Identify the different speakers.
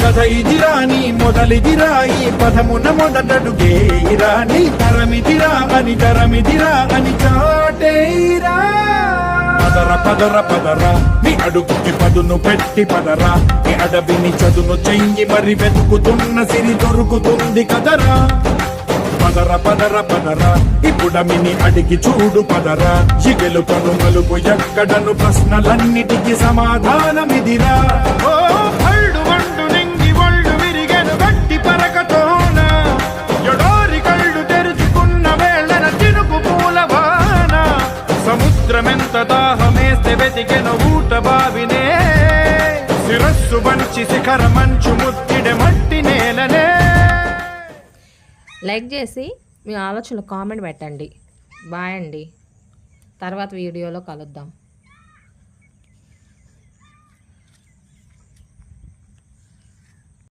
Speaker 1: కథ ఇదిరా నీ మొదలిదిరా ఈ పదమున మొదటడుగేరా నీ తరమిదిరా అని చాటేరా పదర పదర పదరా నీ అడుగుకి పదును పెట్టి పదరా నీ అడవిని చదును చెయ్యి మరి వెతుకుతున్న సిరి దొరుకుతుంది కదరా పదర పదర పదరా ఇప్పుడమిని అడిగి చూడు పదరా చిగెలుకను మలుపు ఎక్కడను ప్రశ్నలన్నిటికీ సమాధానమిదిరా ఓ పళ్ళు వండు నింగి ఒళ్ళు విరిగెను గట్టి పరకతోన ఎడోరి కళ్ళు తెరుచుకున్న వేళన చినుకు పూలవాన సముద్రమెంత దాహమేస్తే వెతికెను ఊట బావినే శిరస్సు వంచి శిఖర మంచు ముత్తిడె మట్టి నేలనే.
Speaker 2: లైక్ చేసి మీ ఆలోచనలు కామెంట్ పెట్టండి. బాయ్ అండి. తర్వాత వీడియోలో కలుద్దాం.